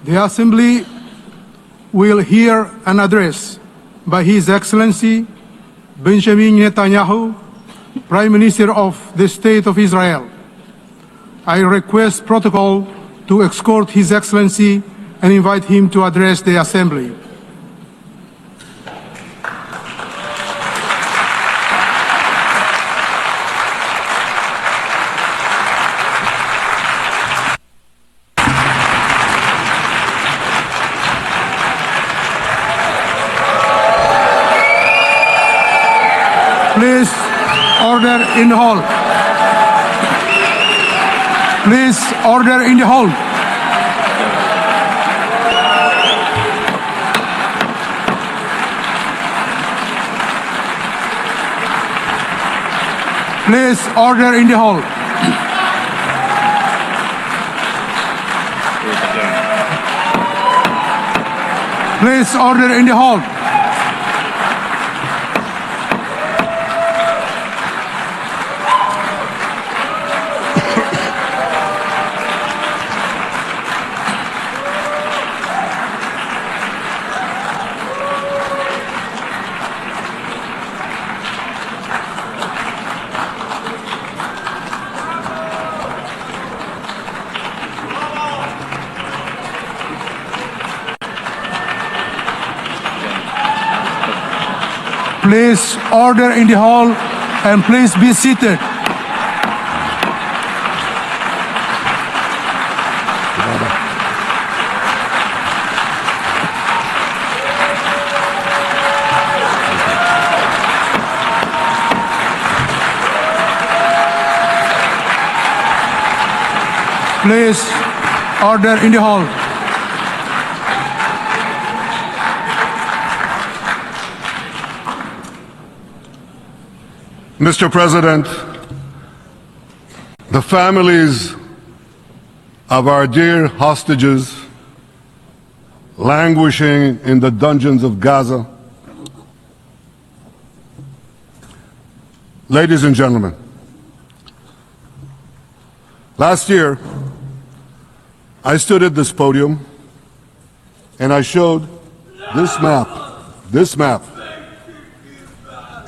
The Assembly will hear an address by His Excellency Benjamin Netanyahu, Prime Minister of the State of Israel. I request protocol to escort His Excellency and invite him to address the Assembly. Please, order in the hall. Please, order in the hall. Please, order in the hall. Please, order in the hall. Please order in the hall and please be seated. Please order in the hall. Mr. President, the families of our dear hostages languishing in the dungeons of Gaza, ladies and gentlemen, last year I stood at this podium and I showed this map.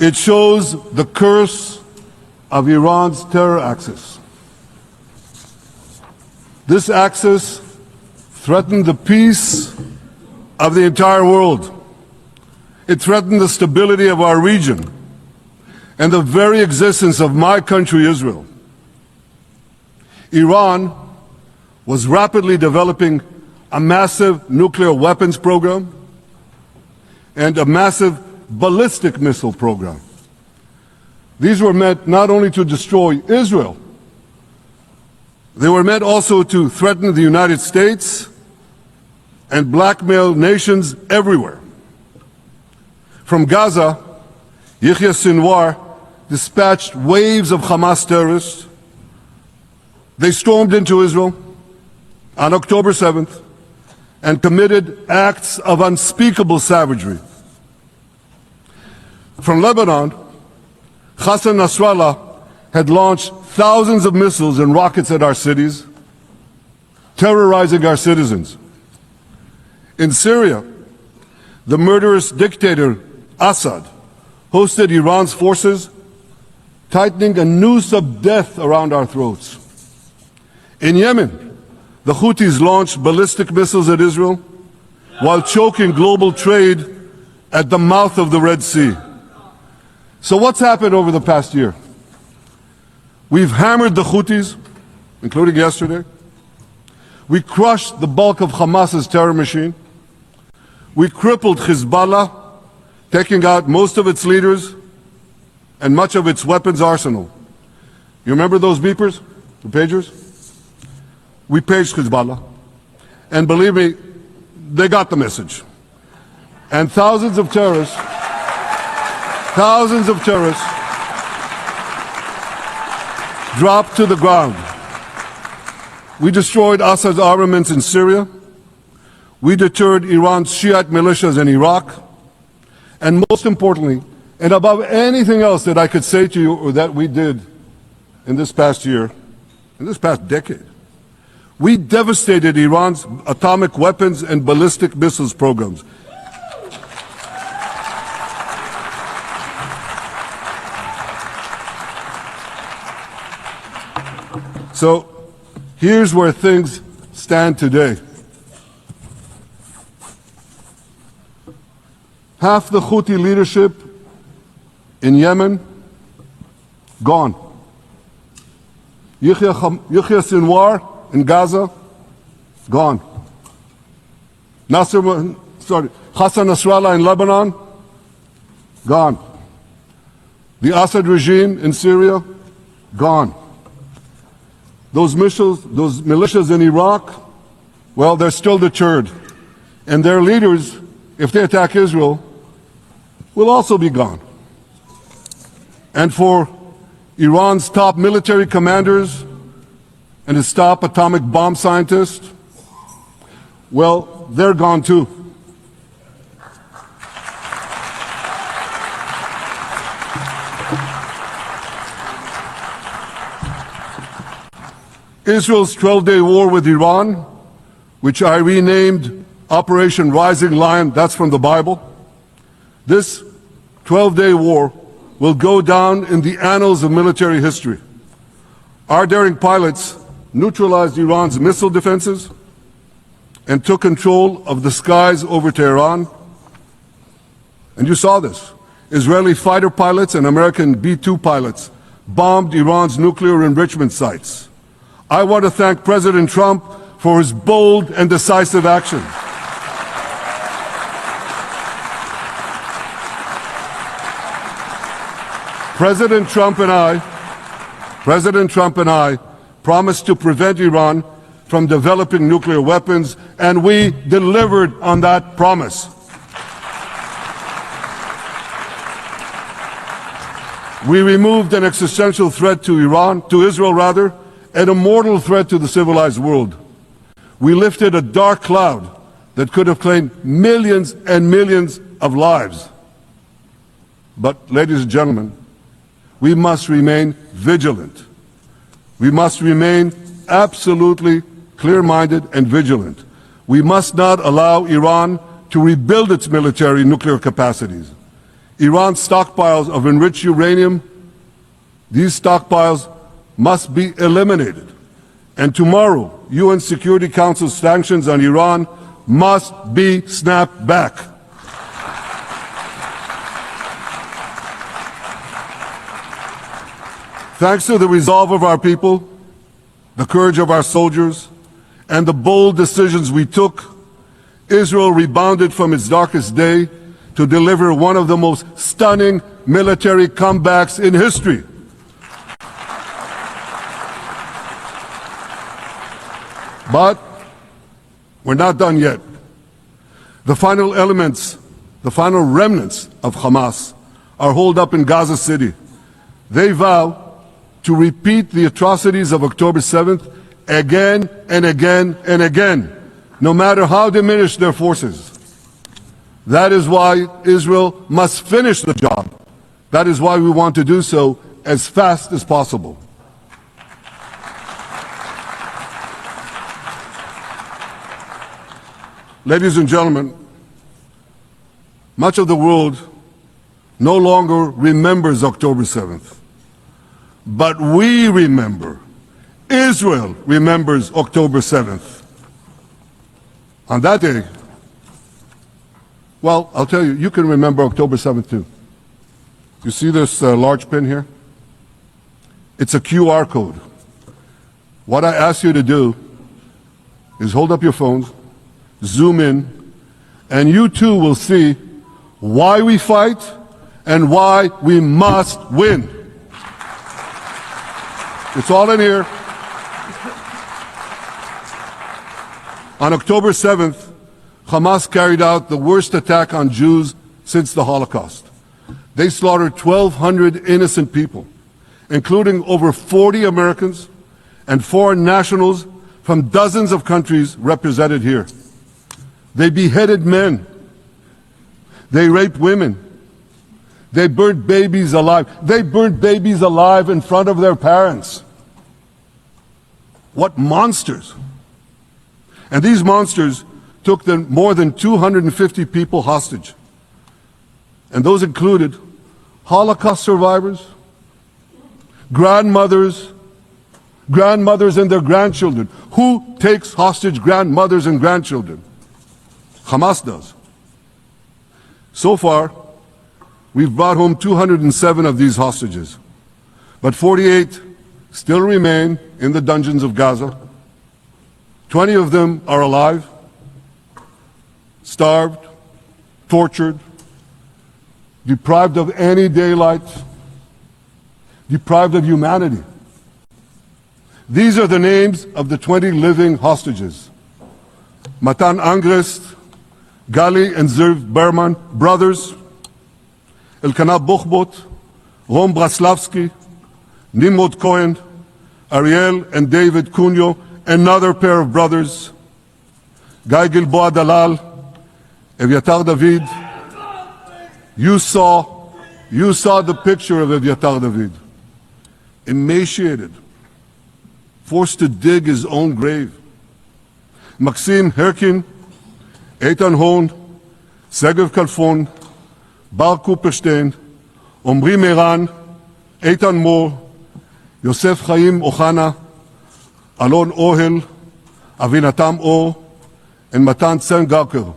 It shows the curse of Iran's terror axis. This axis threatened the peace of the entire world. It threatened the stability of our region and the very existence of my country, Israel. Iran was rapidly developing a massive nuclear weapons program and a massive ballistic missile program. These were meant not only to destroy Israel, they were meant also to threaten the United States and blackmail nations everywhere. From Gaza, Yahya Sinwar dispatched waves of Hamas terrorists. They stormed into Israel on October 7th and committed acts of unspeakable savagery. From Lebanon, Hassan Nasrallah had launched thousands of missiles and rockets at our cities, terrorizing our citizens. In Syria, the murderous dictator Assad hosted Iran's forces, tightening a noose of death around our throats. In Yemen, the Houthis launched ballistic missiles at Israel while choking global trade at the mouth of the Red Sea. So what's happened over the past year? We've hammered the Houthis, including yesterday. We crushed the bulk of Hamas's terror machine. We crippled Hezbollah, taking out most of its leaders and much of its weapons arsenal. You remember those beepers, the pagers? We paged Hezbollah. And believe me, they got the message. And thousands of terrorists dropped to the ground. We destroyed Assad's armaments in Syria. We deterred Iran's Shiite militias in Iraq. And most importantly, and above anything else that I could say to you or that we did in this past year, in this past decade, We devastated Iran's atomic weapons and ballistic missiles programs. So here's where things stand today. Half the Houthi leadership in Yemen, gone. Yahya Sinwar in Gaza, gone. Hassan Nasrallah in Lebanon, gone. The Assad regime in Syria, gone. Those militias in Iraq, well, they're still deterred. And their leaders, if they attack Israel, will also be gone. And for Iran's top military commanders and his top atomic bomb scientists, well, they're gone too. Israel's 12-day war with Iran, which I renamed Operation Rising Lion, that's from the Bible. This 12-day war will go down in the annals of military history. Our daring pilots neutralized Iran's missile defenses and took control of the skies over Tehran. And you saw this. Israeli fighter pilots and American B-2 pilots bombed Iran's nuclear enrichment sites. I want to thank President Trump for his bold and decisive action. President Trump and I promised to prevent Iran from developing nuclear weapons, and we delivered on that promise. We removed an existential threat to Israel, and a mortal threat to the civilized world. We lifted a dark cloud that could have claimed millions and millions of lives. But, ladies and gentlemen, we must remain vigilant. We must remain absolutely clear-minded and vigilant. We must not allow Iran to rebuild its military nuclear capacities. Iran's stockpiles of enriched uranium, these stockpiles must be eliminated. And tomorrow, UN Security Council sanctions on Iran must be snapped back. Thanks to the resolve of our people, the courage of our soldiers, and the bold decisions we took, Israel rebounded from its darkest day to deliver one of the most stunning military comebacks in history. But we're not done yet. The final remnants of Hamas are holed up in Gaza City. They vow to repeat the atrocities of October 7th again and again and again, no matter how diminished their forces. That is why Israel must finish the job. That is why we want to do so as fast as possible. Ladies and gentlemen, much of the world no longer remembers October 7th. But we remember. Israel remembers October 7th. On that day, well, I'll tell you, you can remember October 7th too. You see this large pin here? It's a QR code. What I ask you to do is hold up your phones, zoom in, and you too will see why we fight and why we must win. It's all in here. On October 7th, Hamas carried out the worst attack on Jews since the Holocaust. They slaughtered 1,200 innocent people, including over 40 Americans and foreign nationals from dozens of countries represented here. They beheaded men. They raped women. They burnt babies alive. They burnt babies alive in front of their parents. What monsters. And these monsters took more than 250 people hostage. And those included Holocaust survivors, grandmothers and their grandchildren. Who takes hostage grandmothers and grandchildren? Hamas does. So far, we've brought home 207 of these hostages, but 48 still remain in the dungeons of Gaza. 20 of them are alive, starved, tortured, deprived of any daylight, deprived of humanity. These are the names of the 20 living hostages. Matan Angrist, Gali and Zerv Berman, brothers, Elkanah Buchbot, Rom Braslavsky, Nimrod Cohen, Ariel and David Cunyo, another pair of brothers, Guy Gilboa Dalal, Eviatar David. You saw the picture of Eviatar David, emaciated, forced to dig his own grave. Maxim Herkin, Eitan Horn, Segev Kalfon, Bar Kuperstein, Omri Meran, Eitan Moore, Yosef Chaim Ochana, Alon Ohel, Avinatam Or, and Matan Tsengarker.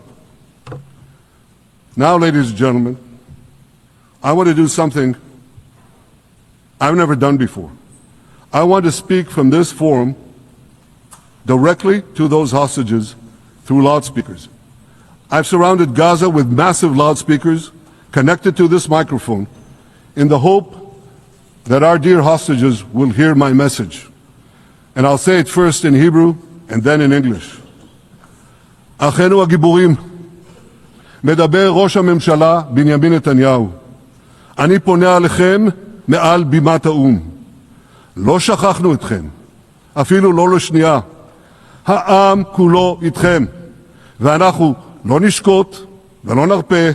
Now, ladies and gentlemen, I want to do something I've never done before. I want to speak from this forum directly to those hostages through loudspeakers. I've surrounded Gaza with massive loudspeakers connected to this microphone in the hope that our dear hostages will hear my message. And I'll say it first in Hebrew and then in English. Achenu הגיבורים, מדבר ראש הממשלה בנימין נתניהו. אני פונה עליכם מעל בימת האו"ם. לא שכחנו אתכם, אפילו לא לשנייה. העם כולו איתכם, ואנחנו לא נשקוט ולא נרפה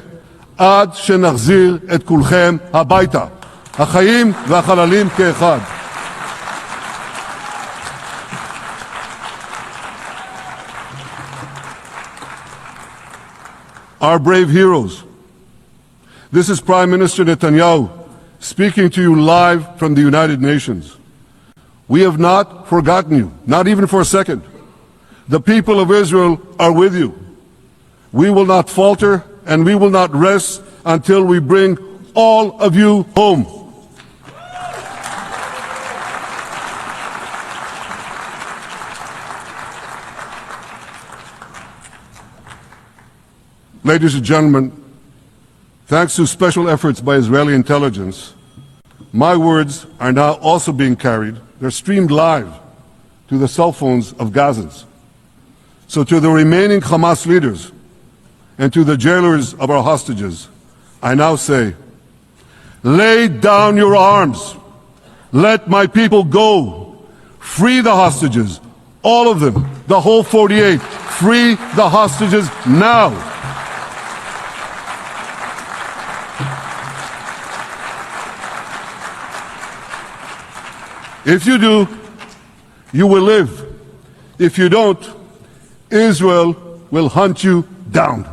עד שנחזיר את כולכם הביתה. החיים והחללים כאחד. Our brave heroes. This is Prime Minister Netanyahu speaking to you live from the United Nations. We have not forgotten you, not even for a second. The people of Israel are with you. We will not falter and we will not rest until we bring all of you home. Ladies and gentlemen, thanks to special efforts by Israeli intelligence, my words are now also being carried. They're streamed live to the cell phones of Gazans. So to the remaining Hamas leaders and to the jailers of our hostages, I now say, lay down your arms. Let my people go. Free the hostages, all of them, the whole 48. Free the hostages now. If you do, you will live. If you don't, Israel will hunt you down.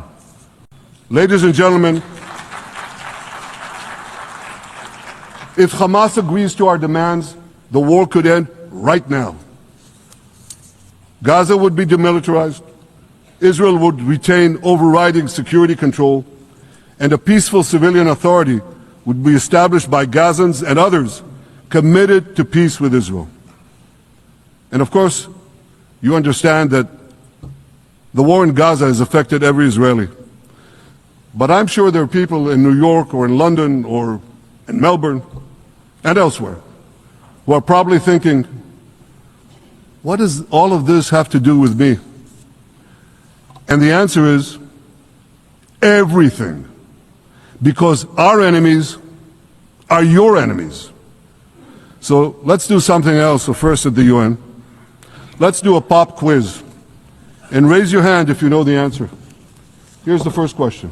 Ladies and gentlemen, if Hamas agrees to our demands, the war could end right now. Gaza would be demilitarized, Israel would retain overriding security control, and a peaceful civilian authority would be established by Gazans and others committed to peace with Israel. And of course, you understand that the war in Gaza has affected every Israeli. But I'm sure there are people in New York or in London or in Melbourne and elsewhere who are probably thinking, what does all of this have to do with me? And the answer is everything. Because our enemies are your enemies. So let's do something else. So first at the UN, let's do a pop quiz. And raise your hand if you know the answer. Here's the first question.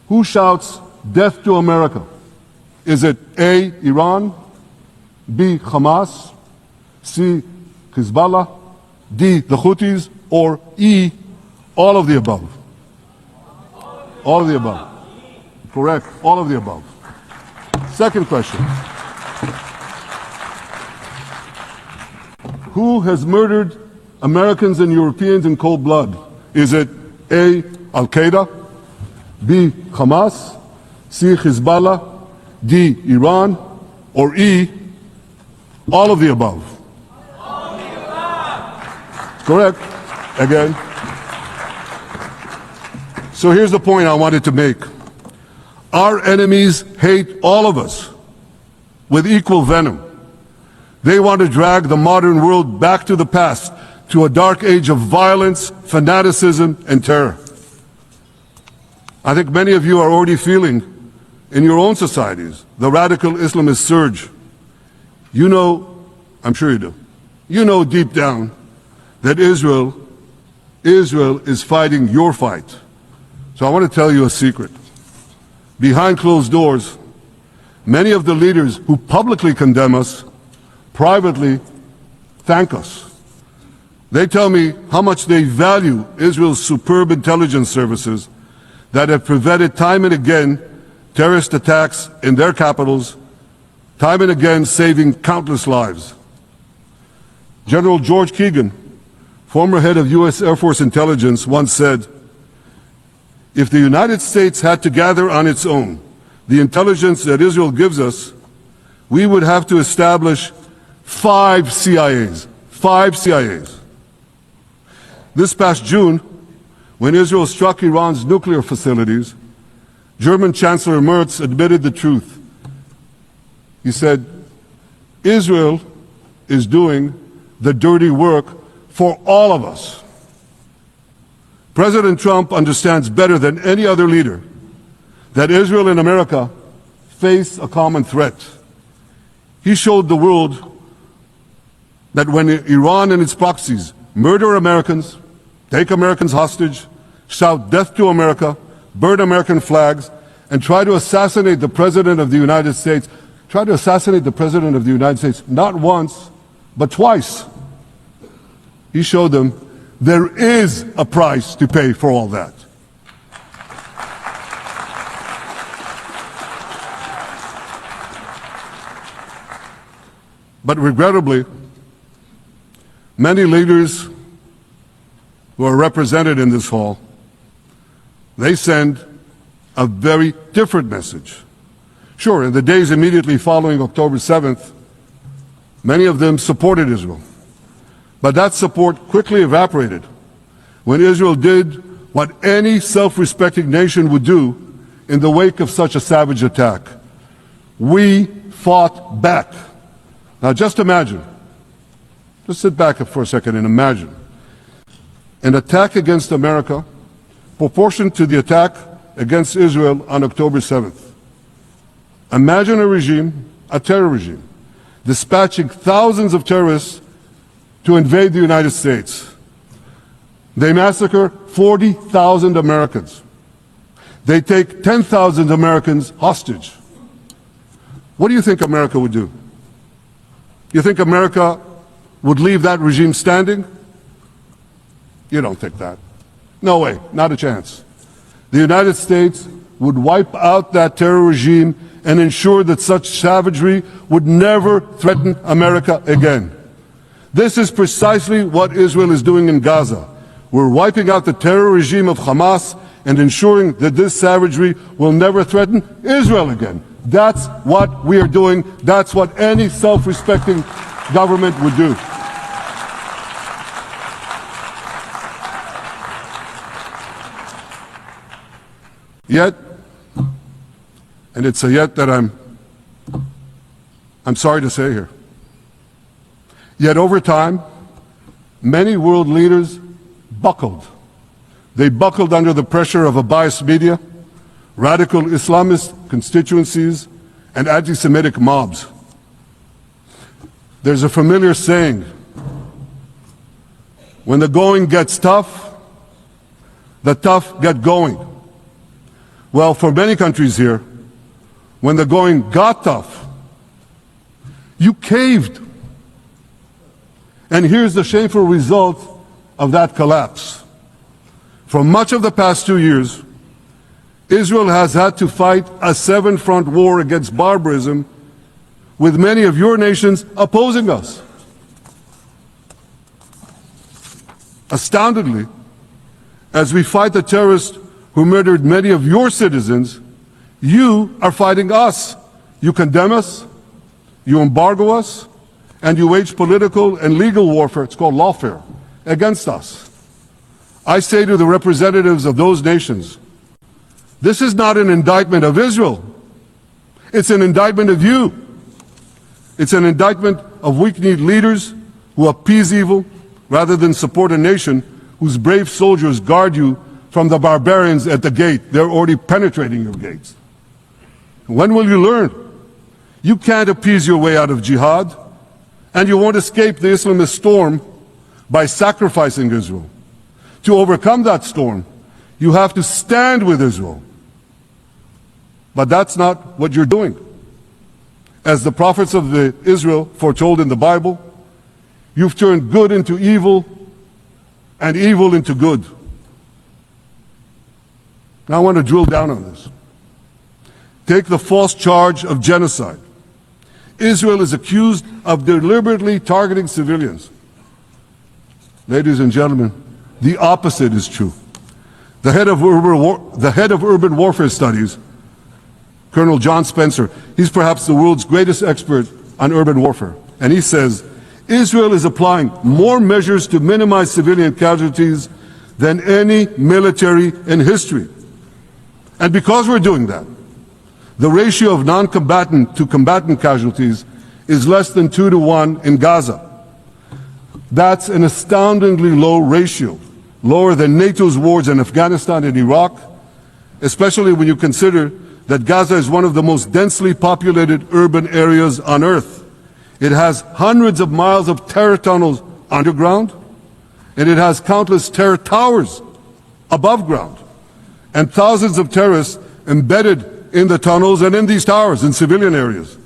Who shouts death to America? Is it A, Iran, B, Hamas, C, Hezbollah, D, the Houthis, or E, all of the above? All of the above. Correct, all of the above. Second question. Who has murdered Americans and Europeans in cold blood? Is it A, Al-Qaeda, B, Hamas, C, Hezbollah, D, Iran, or E, all of the above? All of the above. Correct. Again. So here's the point I wanted to make. Our enemies hate all of us with equal venom. They want to drag the modern world back to the past, to a dark age of violence, fanaticism, and terror. I think many of you are already feeling in your own societies the radical Islamist surge. You know, I'm sure you do, you know deep down that Israel is fighting your fight. So I want to tell you a secret. Behind closed doors, many of the leaders who publicly condemn us privately thank us. They tell me how much they value Israel's superb intelligence services that have prevented time and again terrorist attacks in their capitals, time and again saving countless lives. General George Keegan, former head of U.S. Air Force intelligence, once said, "If the United States had to gather on its own the intelligence that Israel gives us, we would have to establish 5 CIAs. 5 CIAs. This past June, when Israel struck Iran's nuclear facilities, German Chancellor Merz admitted the truth. He said, Israel is doing the dirty work for all of us. President Trump understands better than any other leader that Israel and America face a common threat. He showed the world that when Iran and its proxies murder Americans, take Americans hostage, shout death to America, burn American flags, and try to assassinate the President of the United States, not once, but twice. He showed them there is a price to pay for all that. But regrettably, many leaders who are represented in this hall, they send a very different message. Sure, in the days immediately following October 7th, many of them supported Israel. But that support quickly evaporated when Israel did what any self-respecting nation would do in the wake of such a savage attack. We fought back. Now just imagine, just sit back for a second and imagine an attack against America proportioned to the attack against Israel on October 7th. Imagine a regime, a terror regime, dispatching thousands of terrorists to invade the United States. They massacre 40,000 Americans. They take 10,000 Americans hostage. What do you think America would do? You think America would leave that regime standing? You don't think that. No way, not a chance. The United States would wipe out that terror regime and ensure that such savagery would never threaten America again. This is precisely what Israel is doing in Gaza. We're wiping out the terror regime of Hamas and ensuring that this savagery will never threaten Israel again. That's what we are doing. That's what any self-respecting government would do. Yet, and it's a yet that I'm sorry to say here, yet over time, many world leaders buckled. They buckled under the pressure of a biased media, radical Islamist constituencies, and anti-Semitic mobs. There's a familiar saying, when the going gets tough, the tough get going. Well, for many countries here, when the going got tough, you caved. And here's the shameful result of that collapse. For much of the past 2 years, Israel has had to fight a seven-front war against barbarism, with many of your nations opposing us. Astoundingly, as we fight the terrorists who murdered many of your citizens, you are fighting us. You condemn us, you embargo us, and you wage political and legal warfare, it's called lawfare, against us. I say to the representatives of those nations, this is not an indictment of Israel. It's an indictment of you. It's an indictment of weak-kneed leaders who appease evil rather than support a nation whose brave soldiers guard you from the barbarians at the gate. They're already penetrating your gates. When will you learn? You can't appease your way out of jihad, and you won't escape the Islamist storm by sacrificing Israel. To overcome that storm, you have to stand with Israel. But that's not what you're doing. As the prophets of Israel foretold in the Bible, you've turned good into evil and evil into good. Now I want to drill down on this. Take the false charge of genocide. Israel is accused of deliberately targeting civilians. Ladies and gentlemen, the opposite is true. The head of urban warfare studies, Colonel John Spencer, he's perhaps the world's greatest expert on urban warfare. And he says, Israel is applying more measures to minimize civilian casualties than any military in history. And because we're doing that, the ratio of non-combatant to combatant casualties is less than 2 to 1 in Gaza. That's an astoundingly low ratio, lower than NATO's wars in Afghanistan and Iraq, especially when you consider that Gaza is one of the most densely populated urban areas on Earth. It has hundreds of miles of terror tunnels underground, and it has countless terror towers above ground, and thousands of terrorists embedded in the tunnels and in these towers in civilian areas.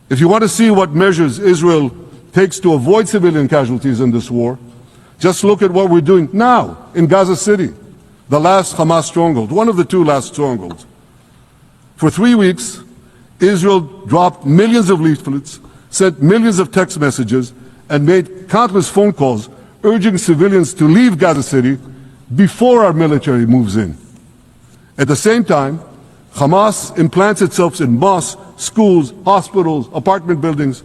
If you want to see what measures Israel takes to avoid civilian casualties in this war, just look at what we're doing now in Gaza City, the last Hamas stronghold, one of the two last strongholds. For 3 weeks, Israel dropped millions of leaflets, sent millions of text messages, and made countless phone calls urging civilians to leave Gaza City before our military moves in. At the same time, Hamas implants itself in mosques, schools, hospitals, apartment buildings,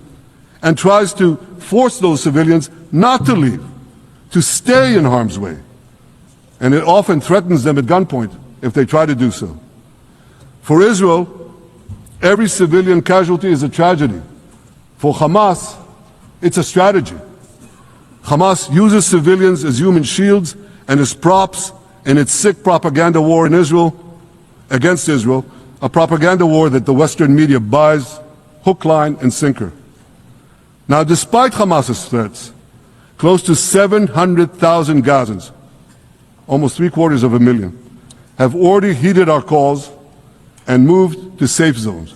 and tries to force those civilians not to leave, to stay in harm's way. And it often threatens them at gunpoint if they try to do so. For Israel, every civilian casualty is a tragedy. For Hamas, it's a strategy. Hamas uses civilians as human shields and as props in its sick propaganda war in Israel, against Israel, a propaganda war that the Western media buys hook, line, and sinker. Now, despite Hamas's threats, close to 700,000 Gazans, almost 750,000, have already heeded our calls and moved to safe zones.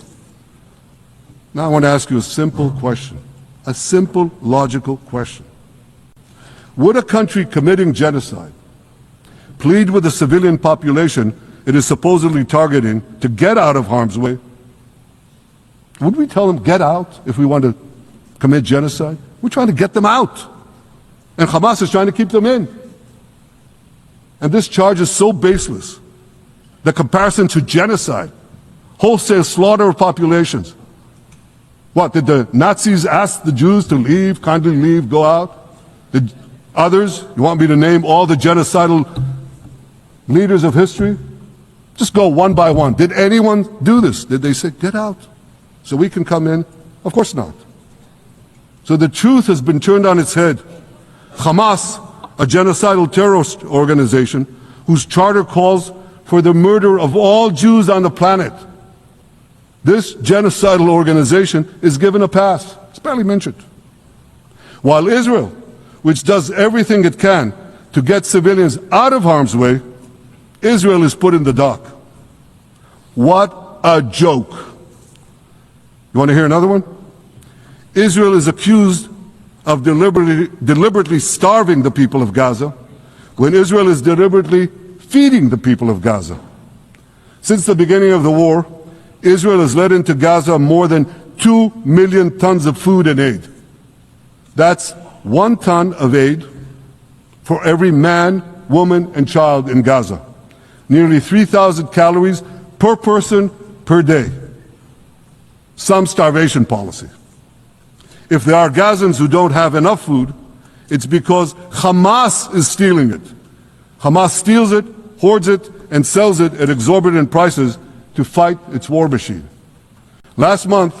Now I want to ask you a simple question, a simple, logical question. Would a country committing genocide plead with the civilian population it is supposedly targeting to get out of harm's way? Would we tell them, get out, if we want to commit genocide? We're trying to get them out. And Hamas is trying to keep them in. And this charge is so baseless. The comparison to genocide, wholesale slaughter of populations. What, did the Nazis ask the Jews to leave, kindly leave, go out? Did others, you want me to name all the genocidal leaders of history? Just go one by one. Did anyone do this? Did they say, get out so we can come in? Of course not. So the truth has been turned on its head. Hamas, a genocidal terrorist organization whose charter calls for the murder of all Jews on the planet. This genocidal organization is given a pass. It's barely mentioned. While Israel, which does everything it can to get civilians out of harm's way, Israel is put in the dock. What a joke. You want to hear another one? Israel is accused of deliberately starving the people of Gaza when Israel is deliberately feeding the people of Gaza. Since the beginning of the war, Israel has let into Gaza more than 2 million tons of food and aid. That's 1 ton of aid for every man, woman, and child in Gaza. Nearly 3,000 calories per person per day. Some starvation policy. If there are Gazans who don't have enough food, it's because Hamas is stealing it. Hamas steals it, hoards it, and sells it at exorbitant prices to fight its war machine. Last month,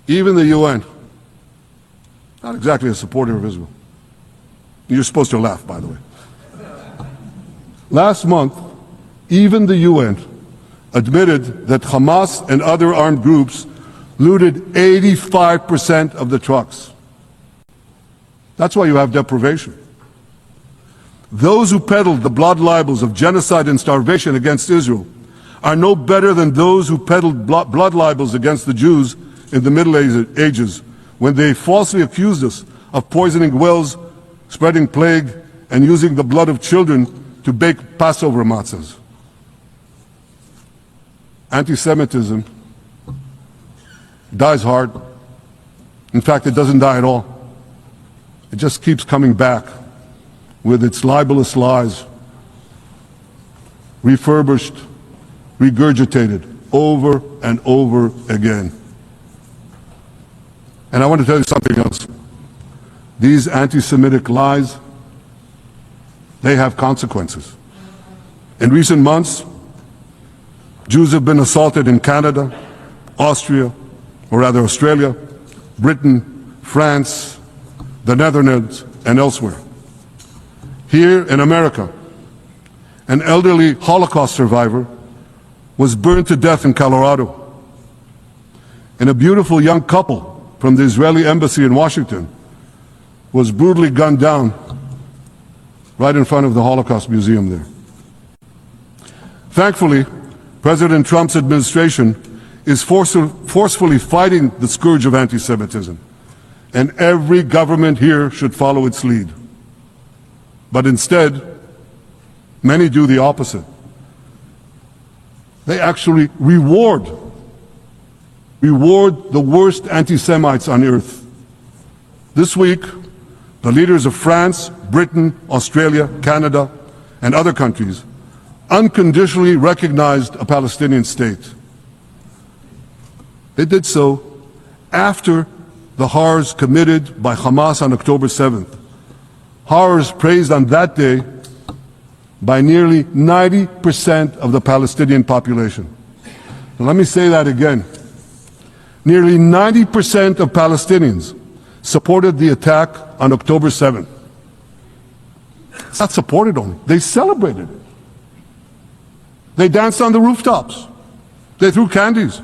even the UN, not exactly a supporter of Israel. You're supposed to laugh, by the way. Last month, even the UN admitted that Hamas and other armed groups looted 85% of the trucks. That's why you have deprivation. Those who peddled the blood libels of genocide and starvation against Israel are no better than those who peddled blood libels against the Jews in the Middle Ages when they falsely accused us of poisoning wells, spreading plague, and using the blood of children to bake Passover matzahs. Anti-Semitism dies hard. In fact, it doesn't die at all. It just keeps coming back with its libelous lies, refurbished, regurgitated over and over again. And I want to tell you something else. These anti-Semitic lies, they have consequences. In recent months, Jews have been assaulted in Canada, Austria, or rather Australia, Britain, France, the Netherlands, and elsewhere. Here in America, an elderly Holocaust survivor was burned to death in Colorado. And a beautiful young couple from the Israeli embassy in Washington was brutally gunned down right in front of the Holocaust Museum there. Thankfully, President Trump's administration is forcefully fighting the scourge of anti-Semitism, and every government here should follow its lead. But instead, many do the opposite. They actually reward the worst anti-Semites on earth. This week, the leaders of France, Britain, Australia, Canada, and other countries unconditionally recognized a Palestinian state. They did so after the horrors committed by Hamas on October 7th. Horrors praised on that day by nearly 90% of the Palestinian population. Now, let me say that again. Nearly 90% of Palestinians supported the attack on October 7th. It's not supported only, they celebrated it. They danced on the rooftops. They threw candies.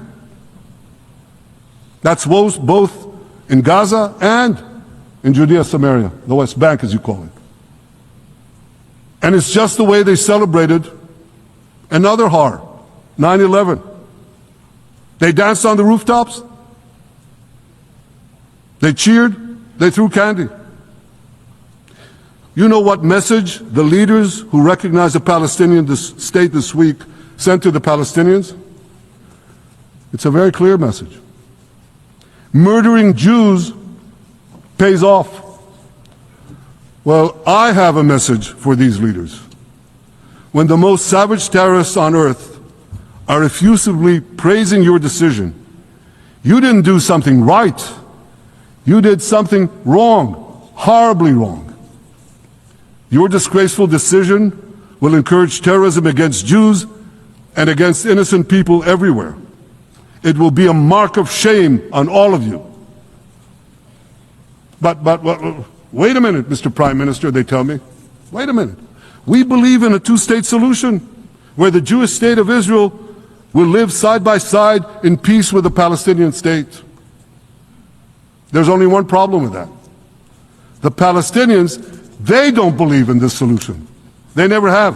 That's both in Gaza and in Judea, Samaria, the West Bank, as you call it. And it's just the way they celebrated another horror, 9/11. They danced on the rooftops. They cheered. They threw candy. You know what message the leaders who recognized the Palestinian state this week sent to the Palestinians? It's a very clear message. Murdering Jews pays off. Well, I have a message for these leaders. When the most savage terrorists on earth are effusively praising your decision, you didn't do something right. You did something wrong, horribly wrong. Your disgraceful decision will encourage terrorism against Jews and against innocent people everywhere. It will be a mark of shame on all of you. But wait a minute, Mr. Prime Minister, they tell me. Wait a minute. We believe in a two-state solution where the Jewish state of Israel will live side by side in peace with the Palestinian state. There's only one problem with that. The Palestinians, they don't believe in this solution. They never have.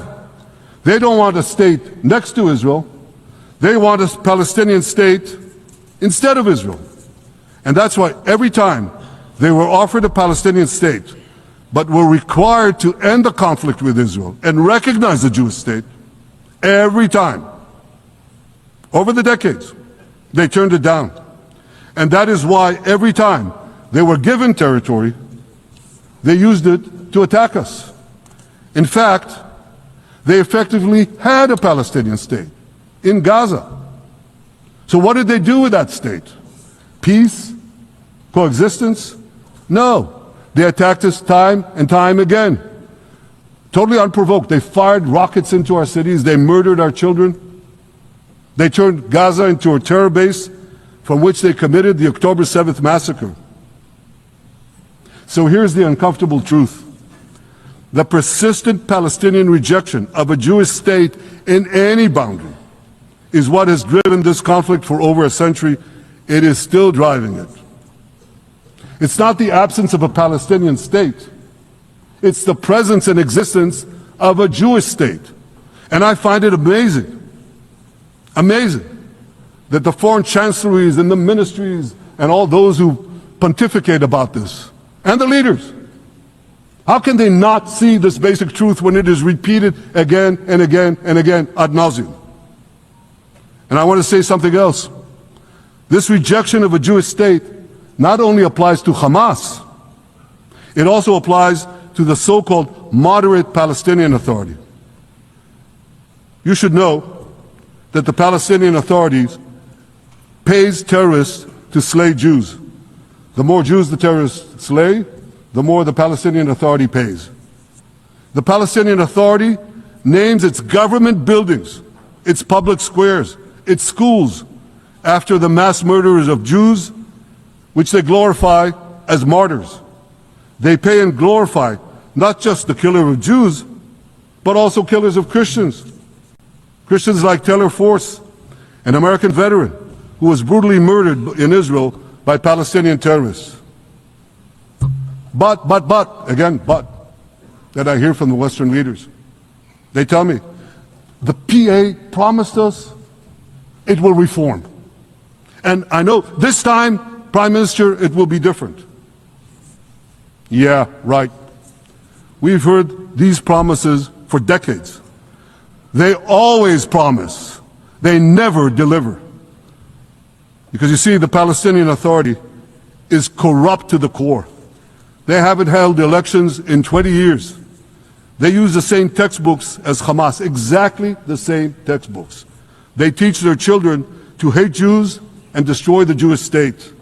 They don't want a state next to Israel. They want a Palestinian state instead of Israel. And that's why every time They were offered a Palestinian state, but were required to end the conflict with Israel and recognize the Jewish state every time. Over the decades, they turned it down. And that is why every time they were given territory, they used it to attack us. In fact, they effectively had a Palestinian state in Gaza. So what did they do with that state? Peace? Coexistence? No. They attacked us time and time again. Totally unprovoked. They fired rockets into our cities. They murdered our children. They turned Gaza into a terror base from which they committed the October 7th massacre. So here's the uncomfortable truth. The persistent Palestinian rejection of a Jewish state in any boundary is what has driven this conflict for over a century. It is still driving it. It's not the absence of a Palestinian state. It's the presence and existence of a Jewish state. And I find it amazing that the foreign chancelleries and the ministries and all those who pontificate about this, and the leaders, how can they not see this basic truth when it is repeated again and again and again ad nauseum? And I want to say something else. This rejection of a Jewish state not only applies to Hamas, it also applies to the so-called moderate Palestinian Authority. You should know that the Palestinian Authorities pays terrorists to slay Jews. The more Jews the terrorists slay, the more the Palestinian Authority pays. The Palestinian Authority names its government buildings, its public squares, its schools, after the mass murderers of Jews, which they glorify as martyrs. They pay and glorify not just the killer of Jews, but also killers of Christians. Christians like Taylor Force, an American veteran who was brutally murdered in Israel by Palestinian terrorists. But, that I hear from the Western leaders. They tell me, the PA promised us it will reform. And I know this time, Prime Minister, it will be different. Yeah, right. We've heard these promises for decades. They always promise. They never deliver. Because you see, the Palestinian Authority is corrupt to the core. They haven't held elections in 20 years. They use the same textbooks as Hamas, exactly the same textbooks. They teach their children to hate Jews and destroy the Jewish state.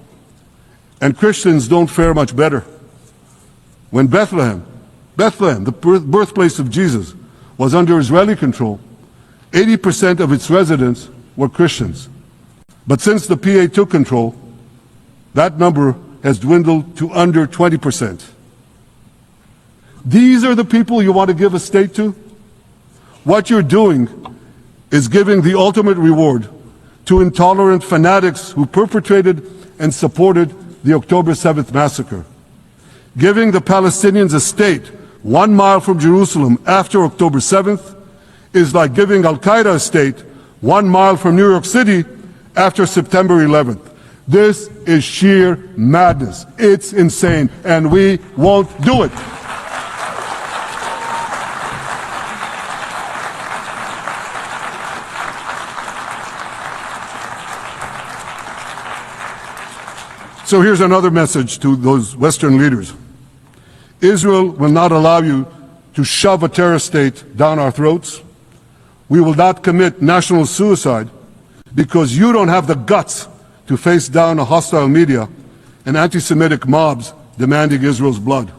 And Christians don't fare much better. When Bethlehem, the birthplace of Jesus, was under Israeli control, 80% of its residents were Christians. But since the PA took control, that number has dwindled to under 20%. These are the people you want to give a state to? What you're doing is giving the ultimate reward to intolerant fanatics who perpetrated and supported the October 7th massacre. Giving the Palestinians a state 1 mile from Jerusalem after October 7th is like giving Al-Qaeda a state 1 mile from New York City after September 11th. This is sheer madness. It's insane, and we won't do it. So here's another message to those Western leaders. Israel will not allow you to shove a terror state down our throats. We will not commit national suicide because you don't have the guts to face down a hostile media and anti-Semitic mobs demanding Israel's blood.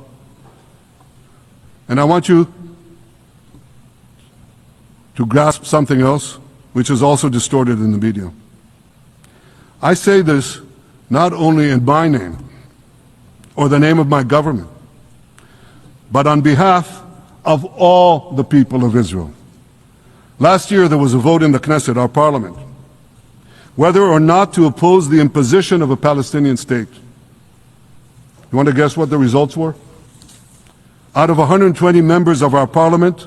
And I want you to grasp something else, which is also distorted in the media. I say this not only in my name or the name of my government, but on behalf of all the people of Israel. Last year there was a vote in the Knesset, our parliament, whether or not to oppose the imposition of a Palestinian state. You want to guess what the results were? Out of 120 members of our parliament,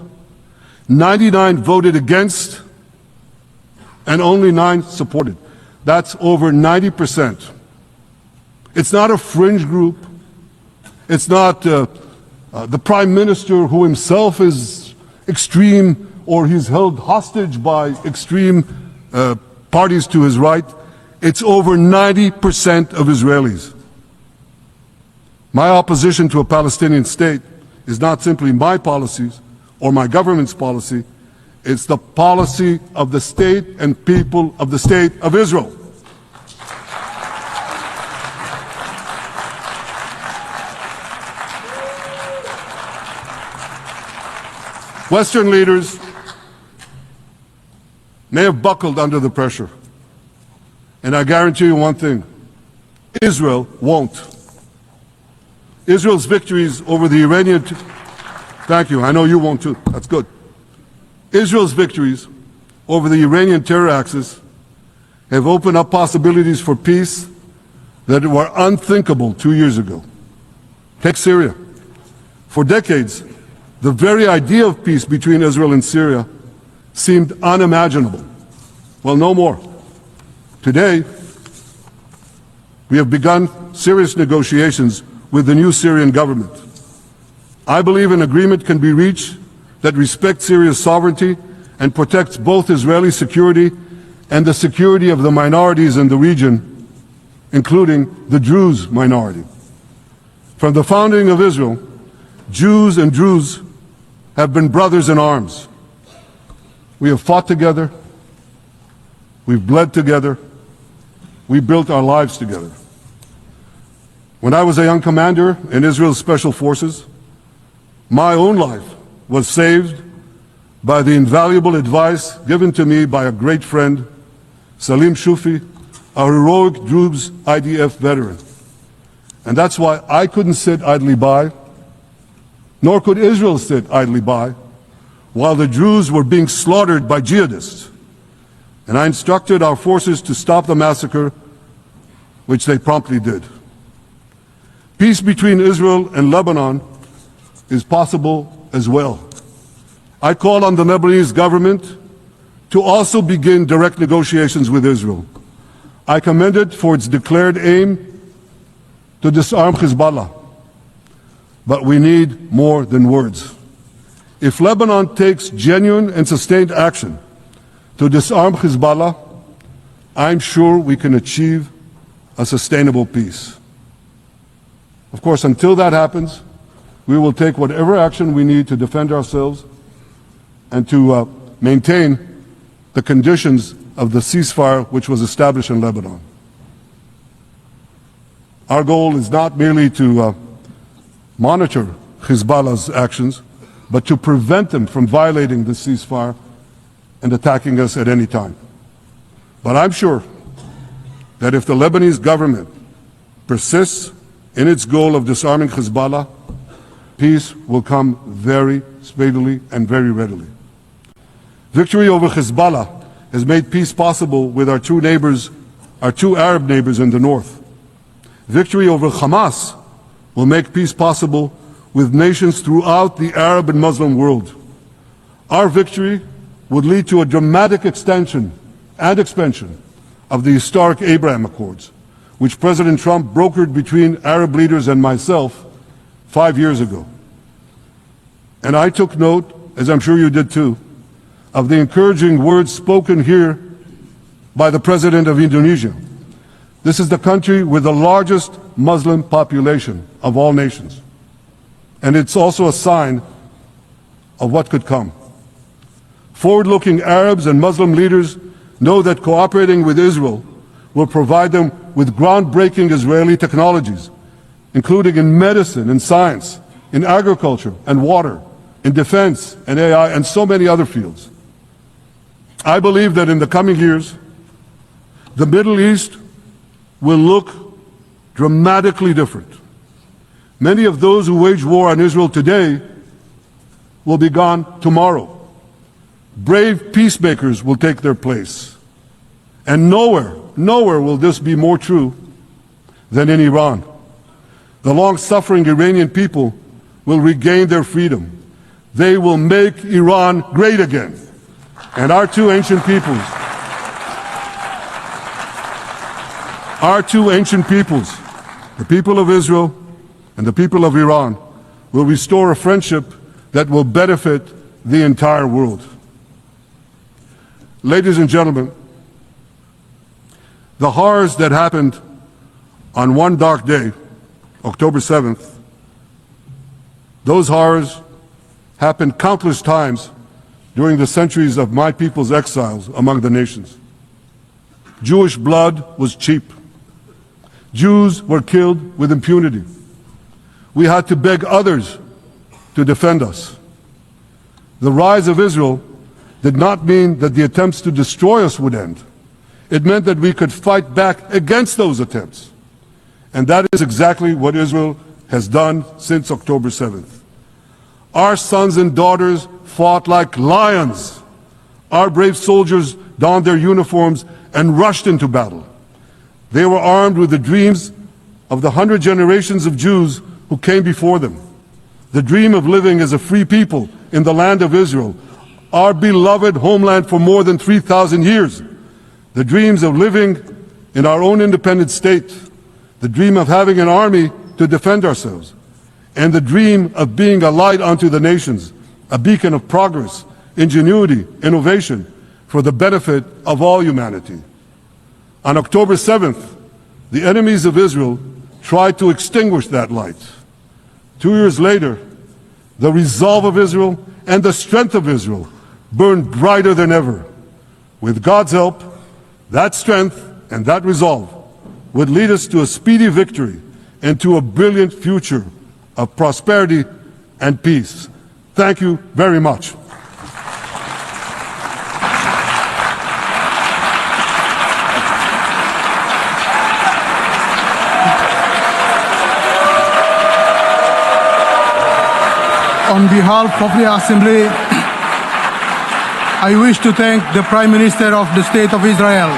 99 voted against and only 9 supported. That's over 90%. It's not a fringe group. It's not the prime minister who himself is extreme or he's held hostage by extreme parties to his right. It's over 90% of Israelis. My opposition to a Palestinian state is not simply my policies or my government's policy. It's the policy of the state and people of the state of Israel. Western leaders may have buckled under the pressure. And I guarantee you one thing, Israel won't. Israel's victories over the Iranian... Thank you, I know you won't too, that's good. Israel's victories over the Iranian terror axis have opened up possibilities for peace that were unthinkable 2 years ago. Take Syria. For decades, the very idea of peace between Israel and Syria seemed unimaginable. Well, no more. Today, we have begun serious negotiations with the new Syrian government. I believe an agreement can be reached that respects Syria's sovereignty and protects both Israeli security and the security of the minorities in the region, including the Druze minority. From the founding of Israel, Jews and Druze have been brothers in arms. We have fought together, we've bled together, we built our lives together. When I was a young commander in Israel's Special Forces, my own life was saved by the invaluable advice given to me by a great friend, Salim Shufi, a heroic Druze IDF veteran. And that's why I couldn't sit idly by, nor could Israel sit idly by, while the Druze were being slaughtered by jihadists. And I instructed our forces to stop the massacre, which they promptly did. Peace between Israel and Lebanon is possible as well. I call on the Lebanese government to also begin direct negotiations with Israel. I commend it for its declared aim to disarm Hezbollah. But we need more than words. If Lebanon takes genuine and sustained action to disarm Hezbollah, I'm sure we can achieve a sustainable peace. Of course, until that happens, we will take whatever action we need to defend ourselves and to maintain the conditions of the ceasefire which was established in Lebanon. Our goal is not merely to monitor Hezbollah's actions, but to prevent them from violating the ceasefire and attacking us at any time. But I'm sure that if the Lebanese government persists in its goal of disarming Hezbollah, peace will come very speedily and very readily. Victory over Hezbollah has made peace possible with our two Arab neighbors in the north. Victory over Hamas will make peace possible with nations throughout the Arab and Muslim world. Our victory would lead to a dramatic extension and expansion of the historic Abraham Accords, which President Trump brokered between Arab leaders and myself 5 years ago. And I took note, as I'm sure you did too, of the encouraging words spoken here by the President of Indonesia. This is the country with the largest Muslim population of all nations. And it's also a sign of what could come. Forward-looking Arabs and Muslim leaders know that cooperating with Israel will provide them with groundbreaking Israeli technologies, including in medicine and science, in agriculture and water, in defense and AI, and so many other fields. I believe that in the coming years, the Middle East will look dramatically different. Many of those who wage war on Israel today will be gone tomorrow. Brave peacemakers will take their place. And nowhere will this be more true than in Iran. The long-suffering Iranian people will regain their freedom. They will make Iran great again. And our two ancient peoples, the people of Israel and the people of Iran will restore a friendship that will benefit the entire world. Ladies and gentlemen, the horrors that happened on one dark day, October 7th, those horrors happened countless times during the centuries of my people's exiles among the nations. Jewish blood was cheap. Jews were killed with impunity. We had to beg others to defend us. The rise of Israel did not mean that the attempts to destroy us would end. It meant that we could fight back against those attempts. And that is exactly what Israel has done since October 7th. Our sons and daughters fought like lions. Our brave soldiers donned their uniforms and rushed into battle. They were armed with the dreams of the 100 generations of Jews who came before them. The dream of living as a free people in the land of Israel, our beloved homeland for more than 3,000 years. The dreams of living in our own independent state. The dream of having an army to defend ourselves. And the dream of being a light unto the nations, a beacon of progress, ingenuity, innovation, for the benefit of all humanity. On October 7th, the enemies of Israel tried to extinguish that light. 2 years later, the resolve of Israel and the strength of Israel burned brighter than ever. With God's help, that strength and that resolve would lead us to a speedy victory and to a brilliant future of prosperity and peace. Thank you very much. On behalf of the Assembly, I wish to thank the Prime Minister of the State of Israel,